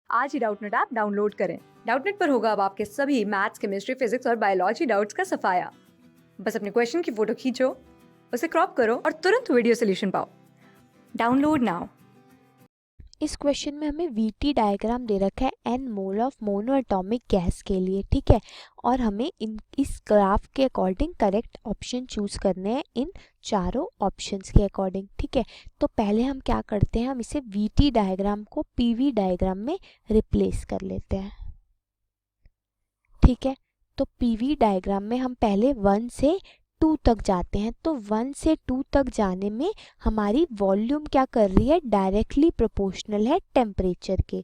आज ही Doubtnut app download करें। Doubtnut पर होगा अब आपके सभी मैथ्स, केमिस्ट्री, फिजिक्स और बायोलॉजी डाउट्स का सफाया। बस अपने क्वेश्चन की फोटो खींचो, उसे क्रॉप करो और तुरंत वीडियो सोल्यूशन पाओ। Download now. इस क्वेश्चन में हमें वीटी डायग्राम दे रखा है n mole of mono atomic gas के लिए, ठीक है। और हमें इस ग्राफ के अकॉर्डिंग करेक्ट ऑप्शन चूज करने हैं इन चारों ऑप्शंस के अकॉर्डिंग, ठीक है। तो पहले हम क्या करते हैं, हम इसे वीटी डायग्राम को पीवी डायग्राम में रिप्लेस कर लेते हैं, ठीक है। तो पीवी डायग्राम में हम पहले 1 से 2 तक जाते हैं। तो 1 से 2 तक जाने में हमारी वॉल्यूम क्या कर रही है, डायरेक्टली प्रोपोर्शनल है टेम्परेचर के।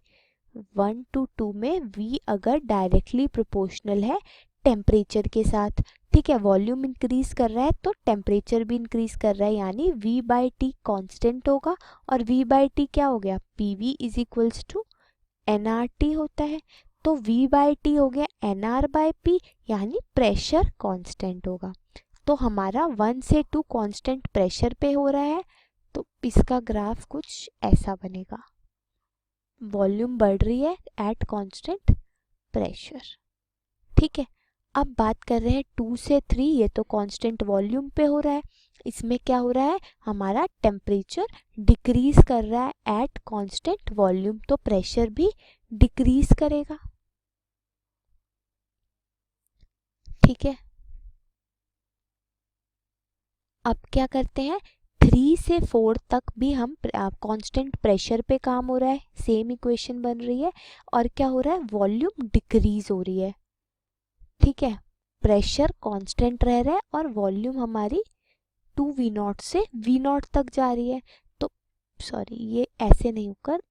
1 to 2 में V अगर डायरेक्टली प्रोपोर्शनल है टेम्परेचर के साथ, ठीक है, वॉल्यूम इंक्रीज कर रहा है तो टेम्परेचर भी इंक्रीज कर रहा है, यानी V/T कांस्टेंट होगा। और V/T क्या हो गया, PV is equals to nRT होता है। तो V/T हो गया nR/P, यानी प्रेशर कांस्टेंट होगा। तो हमारा 1 से 2 कांस्टेंट प्रेशर पे हो रहा है, तो इसका ग्राफ कुछ ऐसा बनेगा। वॉल्यूम बढ़ रही है एट कांस्टेंट प्रेशर, ठीक है। अब बात कर रहे हैं 2 से 3, ये तो कांस्टेंट वॉल्यूम पे हो रहा है। इसमें क्या हो रहा है, हमारा टेम्परेचर डिक्रीज कर रहा है एट कांस्टेंट वॉल्यूम, तो प्रेशर भी डिक्रीज करेगा, ठीक है। अब क्या करते हैं, 3 से 4 तक भी हम कांस्टेंट प्रेशर पे काम हो रहा है, सेम इक्वेशन बन रही है। और क्या हो रहा है, वॉल्यूम डिक्रीज हो रही है, ठीक है। प्रेशर कांस्टेंट रह रहा है और वॉल्यूम हमारी 2V0 से V0 तक जा रही है। तो सॉरी, ये ऐसे नहीं होकर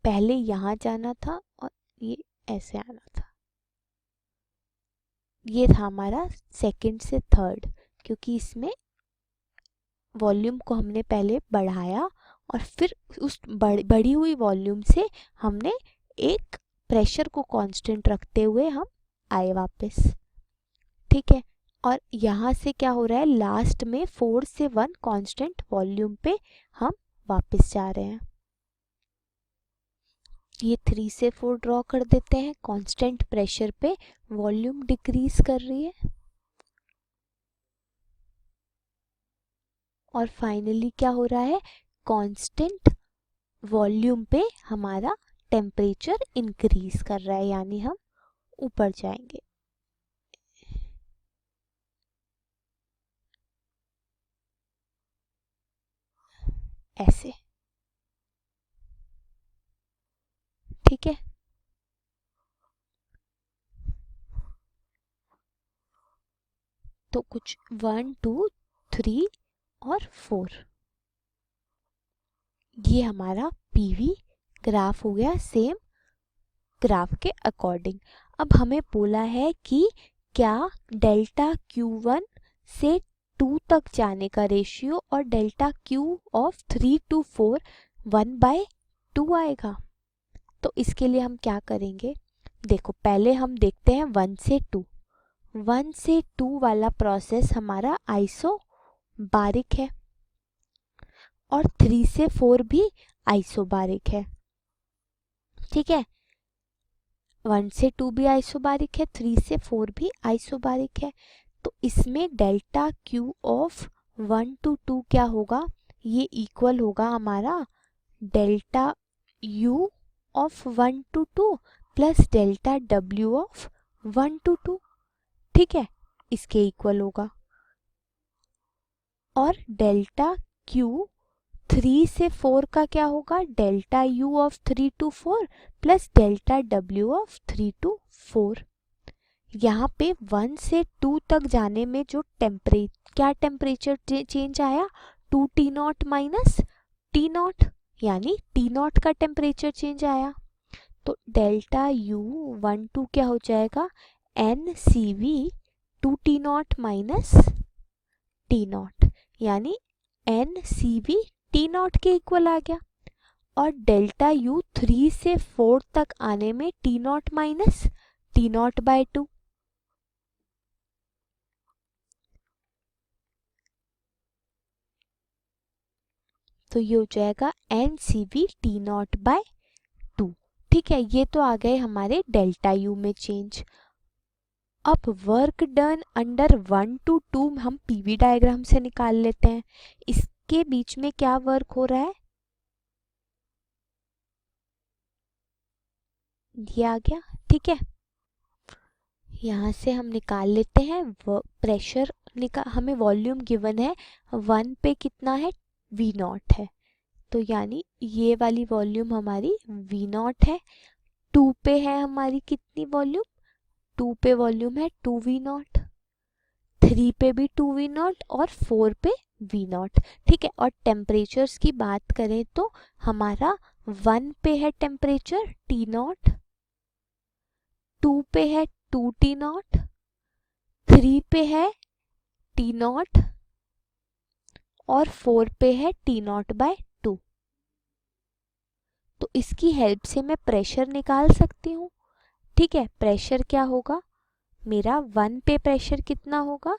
पहले यहाँ जाना था और ये ऐसे आना था, ये था हमारा सेकंड से थर्ड, क्योंकि इसमें वॉल्यूम को हमने पहले बढ़ाया और फिर उस बढ़ी हुई वॉल्यूम से हमने एक प्रेशर को कांस्टेंट रखते हुए हम आए वापस, ठीक है। और यहाँ से क्या हो रहा है, लास्ट में 4 से 1 कांस्टेंट वॉल्यूम पे हम वापस जा रहे हैं। ये 3 से 4 ड्रॉ कर देते हैं, कांस्टेंट प्रेशर पे वॉल्यूम डिक्रीज कर रही है। और फाइनली क्या हो रहा है, कांस्टेंट वॉल्यूम पे हमारा टेम्परेचर इंक्रीज कर रहा है, यानी हम ऊपर जाएंगे। ऐसे, ठीक है। तो कुछ 1 2 3 और 4, ये हमारा पीवी ग्राफ हो गया सेम ग्राफ के अकॉर्डिंग। अब हमें बोला है कि क्या डेल्टा Q1 से 2 तक जाने का रेशियो और डेल्टा Q ऑफ 3 to 4 1/2 आएगा। तो इसके लिए हम क्या करेंगे, देखो पहले हम देखते हैं 1 से 2। 1 से 2 वाला प्रोसेस हमारा आइसोबारिक है और 3 से 4 भी आइसोबारिक है, ठीक है। 1 से 2 भी आइसोबारिक है, 3 से 4 भी आइसोबारिक है। तो इसमें डेल्टा Q ऑफ 1 to 2 क्या होगा, ये इक्वल होगा हमारा delta U of 1 to 2 plus delta W of 1 to 2, ठीक है, इसके इक्वल होगा। और डेल्टा Q 3 से 4 का क्या होगा, delta U of 3 to 4 plus delta W of 3 to 4। यहाँ पे 1 से 2 तक जाने में जो क्या टेम्परेचर चेंज आया, 2T0 माइनस T0, यानी T0 का टेम्परेचर चेंज आया। तो डेल्टा U12 क्या हो जाएगा, NCV 2T0 माइनस T0, यानी NCV T0 के इक्वल आ गया। और डेल्टा U 3 से 4 तक आने में T0 माइनस T0/2, तो ये हो जाएगा NCV T0/2। ठीक है, ये तो आ गए हमारे डेल्टा यू में चेंज। अब वर्क डन अंडर 1 to 2 हम पीवी डायग्राम से निकाल लेते हैं। इसके बीच में क्या वर्क हो रहा है, ये आ गया। ठीक है, यहाँ से हम निकाल लेते हैं प्रेशर हमें वॉल्यूम गिवन है 1 पे कितना है, वी नॉट है, तो यानी ये वाली वॉल्यूम हमारी वी नॉट है। 2 पे है हमारी कितनी वॉल्यूम, 2 पे वॉल्यूम है 2 वी नॉट, 3 पे भी 2 वी नॉट और 4 पे वी नॉट। ठीक है, और टेम्परेचर्स की बात करें तो हमारा 1 पे है टेम्परेचर टी नॉट, 2 पे है 2 टी नॉट, 3 पे है टी नॉट और 4 पे है टी नॉट बाय 2। तो इसकी हेल्प से मैं प्रेशर निकाल सकती हूँ। ठीक है, प्रेशर क्या होगा मेरा, 1 पे प्रेशर कितना होगा,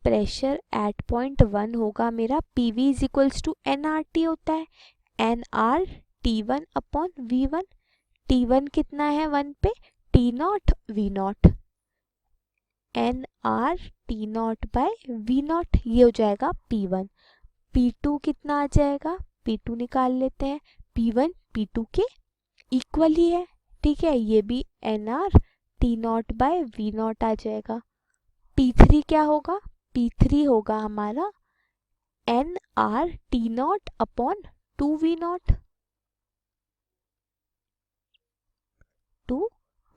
प्रेशर एट पॉइंट 1 होगा मेरा PV is equals to n R T होता है, n R T one upon V one. T one कितना है 1 पे, T naught V naught, n R T not by V naught, ये हो जाएगा पी वन। पी टू कितना आ जाएगा, पी टू निकाल लेते हैं, पी वन पी टू के इक्वल ही है। ठीक है, ये भी N R T not by V not आ जाएगा। पी थ्री क्या होगा, पी थ्री होगा हमारा N R T not upon 2 V not, 2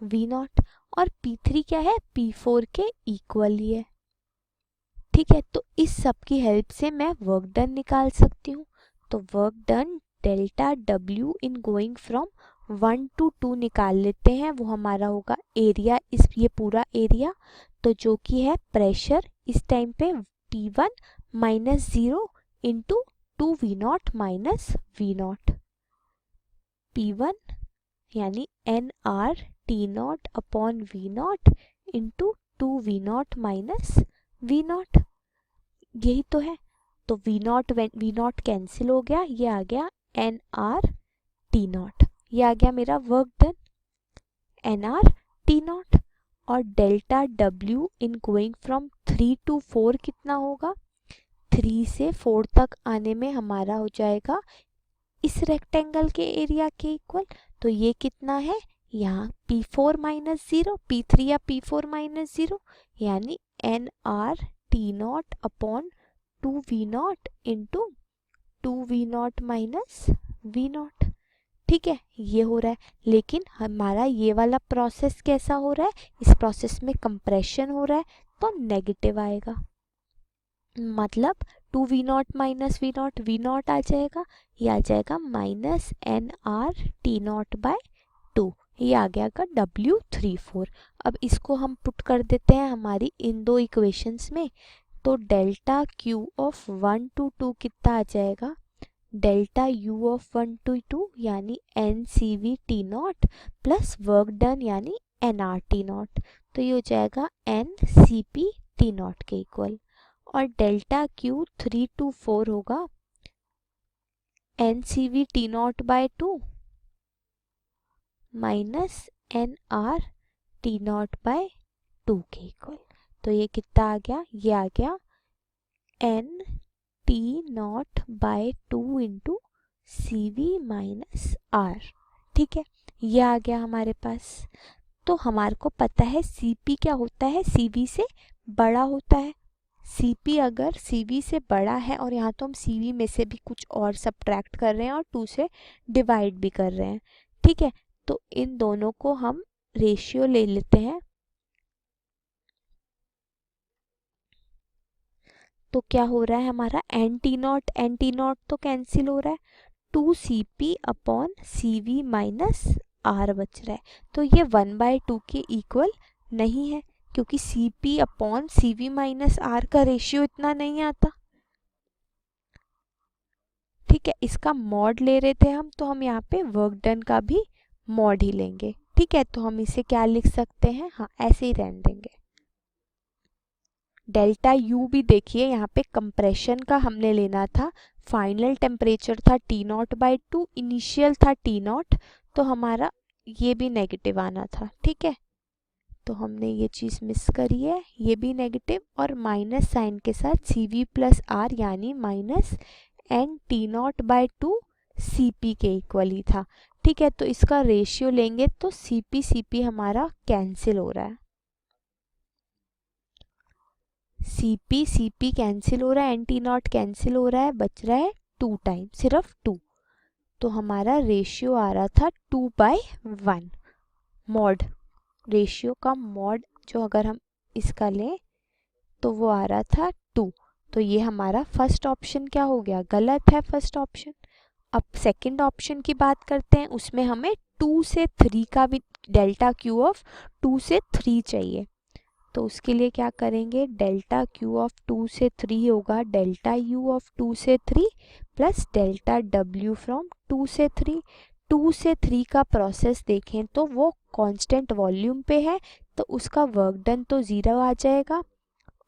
V not, और P3 क्या है, P4 के इक्वल ही है। ठीक है, तो इस सब की हेल्प से मैं वर्क डन निकाल सकती हूँ। तो work done delta W in going from 1 to 2 निकाल लेते हैं, वो हमारा होगा एरिया, इस ये पूरा एरिया, तो जो कि है प्रेशर इस टाइम पे P1 minus 0 into 2 V not minus V naught, P1 यानी n R T not upon V naught into 2 V not minus V naught, यही तो है। तो वी नॉट कैंसिल हो गया, ये आ गया एन आर टी नॉट, ये आ गया मेरा work done N R T not. और delta W in going from 3 to 4 कितना होगा, 3 से 4 तक आने में हमारा हो जाएगा इस रेक्टेंगल के एरिया के इक्वल, तो ये कितना है यहाँ P4 माइनस 0, P3 या P4 माइनस 0, यानी n R T not upon 2 V naught into 2 V not minus V naught. ठीक है, ये हो रहा है, लेकिन हमारा ये वाला प्रोसेस कैसा हो रहा है, इस प्रोसेस में कंप्रेशन हो रहा है, तो नेगेटिव आएगा, मतलब 2 V not minus V not आ जाएगा, ये आ जाएगा minus N R T not by 2, ये आ गया का W34। अब इसको हम पुट कर देते हैं हमारी इन दो इक्वेशंस में, तो डेल्टा Q ऑफ 1 to 2 कितना आ जाएगा, डेल्टा U ऑफ 1 to 2 यानी n C V T naught plus work done यानी एन आर टी नॉट, तो ये हो जाएगा n C P T naught के इक्वल। और डेल्टा Q 3 to 4 होगा n C V T not by 2 minus N R T not by 2 के इक्वल, तो ये कितना आ गया, ये आ गया n T not by 2 into C V minus R. ठीक है, ये आ गया हमारे पास। तो हमारे को पता है Cp क्या होता है, Cv से बड़ा होता है। Cp अगर Cv से बड़ा है, और यहाँ तो हम Cv में से भी कुछ और सब्ट्रैक्ट कर रहे हैं और 2 से डिवाइड भी कर रहे हैं। ठीक है, तो इन दोनों को हम रेशियो ले लेते हैं, तो क्या हो रहा है हमारा एन टी नॉट तो कैंसिल हो रहा है, 2Cp upon Cv minus are बच रहा है, तो ये 1/2 के इक्वल नहीं है, क्योंकि Cp upon Cv minus R का रेशियो इतना नहीं आता। ठीक है, इसका मॉड ले रहे थे हम, तो हम यहाँ पे वर्क डन का भी मॉड ही लेंगे। ठीक है, तो हम इसे क्या लिख सकते हैं, हाँ ऐसे ही रहने देंगे। डेल्टा यू भी देखिए यहाँ पे कंप्रेशन का हमने लेना था, फाइनल टेम्परेचर था T0/2, इनिशियल था T0, तो हमारा ये भी नेगेटिव आना था, ठीक है। तो हमने ये चीज़ मिस करी है, ये भी नेगेटिव, और माइनस साइन के साथ CV+R यानी माइनस एन T0/2 CP के इक्वल ही था, ठीक है। तो इसका रेशियो लेंगे तो CP हमारा कैंसिल हो रहा है, CP कैंसिल हो रहा है, NT0 कैंसिल हो रहा है, बच रहा है 2 टाइम, सिर्फ 2। तो हमारा रेशियो आ रहा था 2/1। मॉड रेशियो का मॉड जो अगर हम इसका लें तो वो आ रहा था 2। तो ये हमारा फर्स्ट ऑप्शन क्या हो गया, गलत है फर्स्ट ऑप्शन। अब सेकंड ऑप्शन की बात करते हैं, उसमें हमें 2 से 3 का भी डेल्टा क्यू ऑफ 2 से 3 चाहिए। तो उसके लिए क्या करेंगे, डेल्टा क्यू ऑफ 2 से 3 होगा डेल्टा यू ऑफ 2 से 3 प्लस डेल्टा डब्ल्यू फ्रॉम 2 से 3। 2 से 3 का प्रोसेस देखें तो वो कांस्टेंट वॉल्यूम पे है, तो उसका वर्क डन तो 0 आ जाएगा,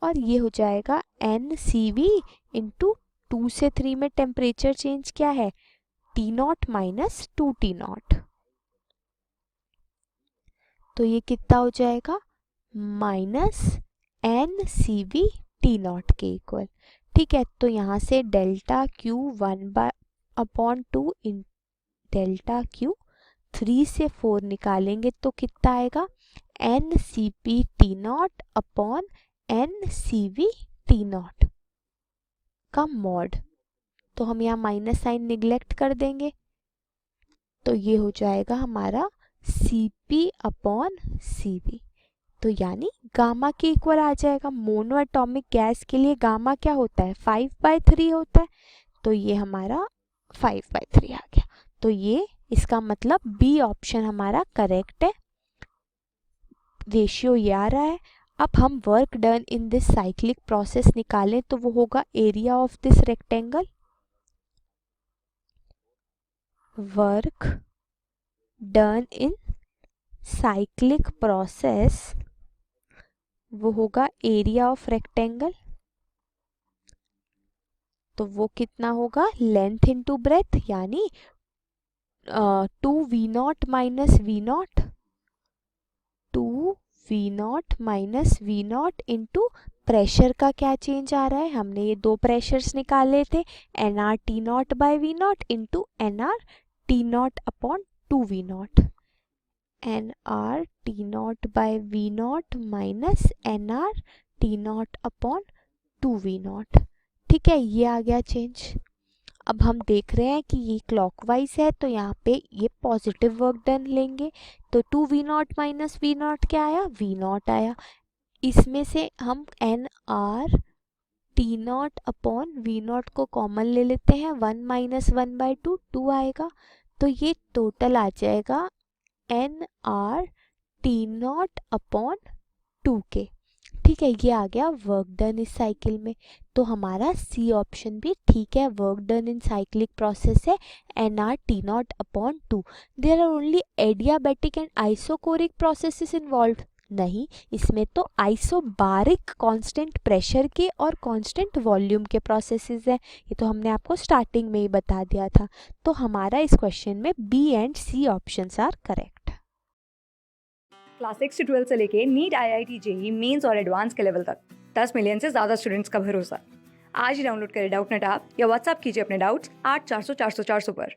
और ये हो जाएगा एन सी वी इंटू 2 से 3 में टेम्परेचर चेंज क्या है, T0 माइनस 2T0। तो ये कितना हो जाएगा, minus N C V T0 के इक्वल, ठीक है। तो यहाँ से delta Q 1/2 in delta Q 3 से 4 निकालेंगे तो कितना आएगा, n C P T0 upon n C V T0 का मॉड। तो हम यहाँ माइनस साइन निगलेक्ट कर देंगे, तो ये हो जाएगा हमारा Cp अपॉन Cv, तो यानी गामा के इक्वल आ जाएगा। मोनो एटॉमिक गैस के लिए गामा क्या होता है, 5/3 होता है, तो ये हमारा 5/3 आ गया। तो ये इसका मतलब बी ऑप्शन हमारा करेक्ट है, रेशियो ये आ रहा है। अब हम work done in this cyclic process निकालें तो वो होगा area of this rectangle, work done in cyclic process वो होगा एरिया ऑफ रेक्टेंगल, तो वो कितना होगा, लेंथ इनटू ब्रेथ, यानी 2V0 minus V0, 2V0 minus V0 into pressure का क्या चेंज आ रहा है, हमने ये दो प्रेशर्स निकाले थे, NR T0/V0 into NR T0 upon 2V0, NR T0/V0 minus NR T0 upon 2V0, ठीक है। ये आ गया चेंज। अब हम देख रहे हैं कि ये क्लॉकवाइज है, तो यहाँ पे ये पॉजिटिव वर्क डन लेंगे, तो 2V0 माइनस V0 क्या आया, V0 आया। इसमें से हम NR T0 अपॉन V0 को कॉमन ले लेते हैं, 1 माइनस 1/2 2 आएगा, तो ये टोटल आ जाएगा NR T0 अपॉन 2K, ठीक है। ये आ गया वर्क डन इस साइकिल में, तो हमारा सी ऑप्शन भी ठीक है, work done in cyclic process है NR T0 upon 2। There are only adiabatic and isochoric processes involve, नहीं, इसमें तो आइसोबारिक कांस्टेंट प्रेशर के और कांस्टेंट वॉल्यूम के प्रोसेसेस हैं, ये तो हमने आपको स्टार्टिंग में ही बता दिया था। तो हमारा इस क्वेश्चन में B and C options are correct. Class 6 से 12 से लेके नीट, IIT, JEE मेंस और एडवांस के लेवल तक 10 मिलियन से ज़्यादा स्टूडेंट्स का भरोसा। आज ही डाउनलोड करें डाउटनेट ऐप या व्हाट्सएप कीजिए अपने डाउट्स 8400 400 400 पर।